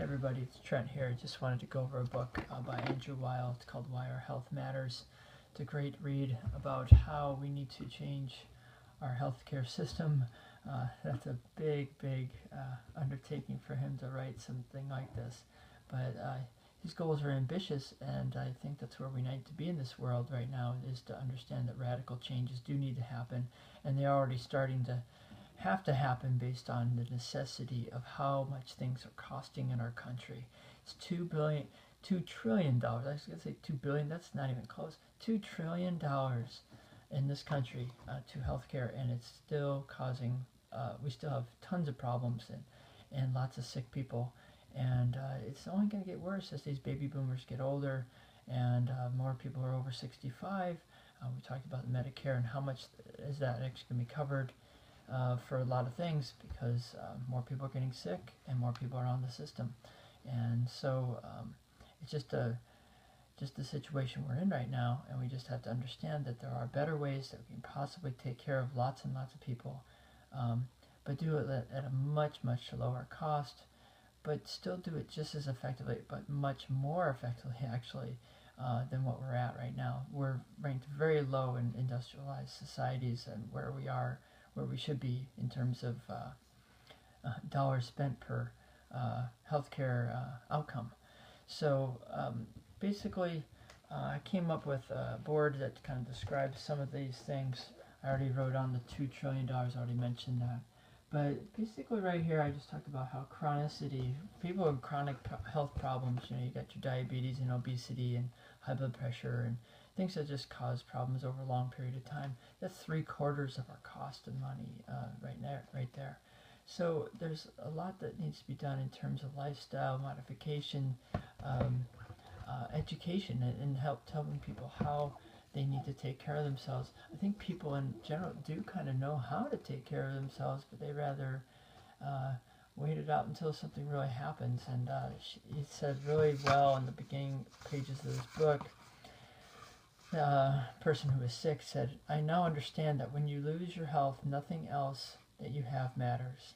Hey everybody, it's Trent here. I just wanted to go over a book by Andrew Weil. It's called Why Our Health Matters. It's a great read about how we need to change our healthcare system. That's a big undertaking for him to write something like this. But his goals are ambitious, and I think that's where we need to be in this world right now, is to understand that radical changes do need to happen, and they're already starting to have to happen based on the necessity of how much things are costing in our country. It's $2 trillion. I was going to say 2 billion. That's not even close. $2 trillion in this country to healthcare, and it's still causing. We still have tons of problems and lots of sick people, and it's only going to get worse as these baby boomers get older, and more people are over 65. We talked about Medicare and how much is that actually going to be covered. For a lot of things, because more people are getting sick and more people are on the system, and so it's just a situation we're in right now, and we just have to understand that there are better ways that we can possibly take care of lots and lots of people, but do it at a much lower cost, but still do it just as effectively, but much more effectively actually than what we're at right now. We're ranked very low in industrialized societies and where we should be in terms of dollars spent per healthcare outcome. So basically, I came up with a board that kind of describes some of these things. I already wrote on the $2 trillion, I already mentioned that. But basically right here, I just talked about how chronicity, people with chronic health problems, you got your diabetes and obesity and high blood pressure and things that just cause problems over a long period of time. That's 3/4 of our cost of money right there. So there's a lot that needs to be done in terms of lifestyle modification, education, and telling people how they need to take care of themselves. I think people in general do kind of know how to take care of themselves, but they rather wait it out until something really happens. And he said really well in the beginning pages of this book. The person who was sick said, "I now understand that when you lose your health, nothing else that you have matters.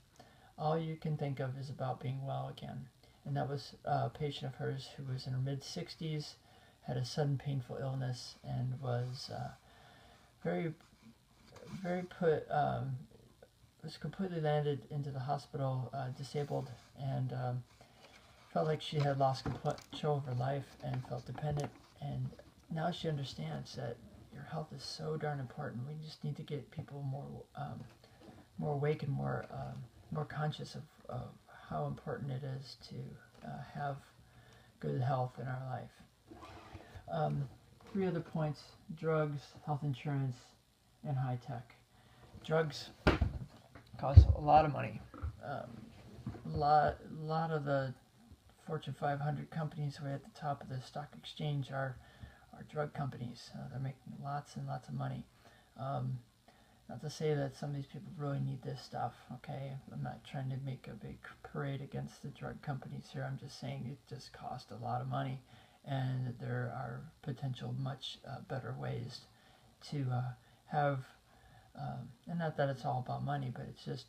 All you can think of is about being well again." And that was a patient of hers who was in her mid-60s, had a sudden painful illness, and was was completely landed into the hospital, disabled, and felt like she had lost control of her life and felt dependent. And now she understands that your health is so darn important. We just need to get people more awake and more conscious of how important it is to have good health in our life. 3 other points: drugs, health insurance, and high tech. Drugs cost a lot of money. A lot of the Fortune 500 companies way at the top of the stock exchange are drug companies. They're making lots and lots of money. Not to say that some of these people really need this stuff, okay? I'm not trying to make a big parade against the drug companies here. I'm just saying it just costs a lot of money, and there are potential much better ways to have, and not that it's all about money, but it's just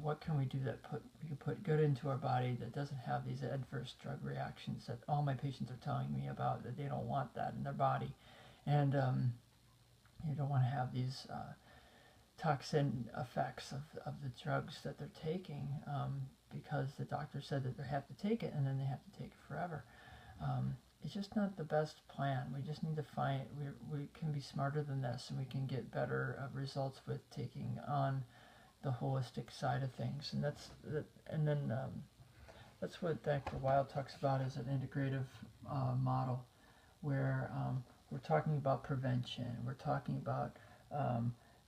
what can we do that we can put good into our body that doesn't have these adverse drug reactions that all my patients are telling me about, that they don't want that in their body. And you don't want to have these toxin effects of the drugs that they're taking, because the doctor said that they have to take it and then they have to take it forever. It's just not the best plan. We just need to find, we can be smarter than this, and we can get better results with taking on the holistic side of things. And that's what Dr. Weil talks about as an integrative model, where we're talking about prevention, we're talking about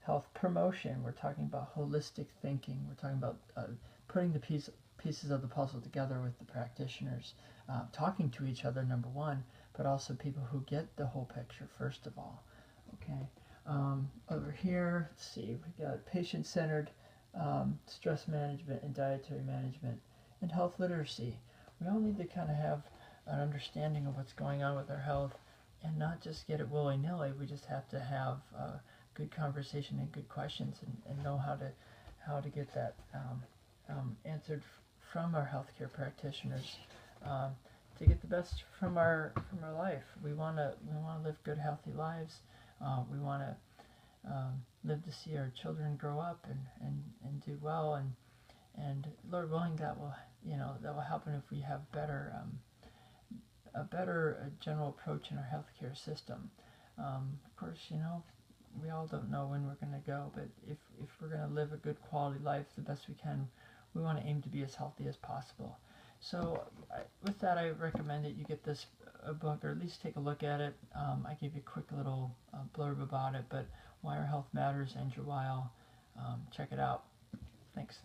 health promotion, we're talking about holistic thinking, we're talking about putting the pieces of the puzzle together with the practitioners, talking to each other, number one, but also people who get the whole picture first of all. Okay, over here, let's see, we got patient-centered stress management and dietary management and health literacy. We all need to kind of have an understanding of what's going on with our health and not just get it willy-nilly. We just have to have good conversation and good questions, and know how to get that answered from our healthcare practitioners. to get the best from our life. We want to live good, healthy lives. We want to live to see our children grow up and do well, and Lord willing, that will happen if we have a better general approach in our healthcare system. Of course, we all don't know when we're going to go, but if we're going to live a good quality life the best we can, we want to aim to be as healthy as possible. So with that, I recommend that you get this book, or at least take a look at it. I gave you a quick little blurb about it, but Why Our Health Matters, Andrew Weil. Check it out. Thanks.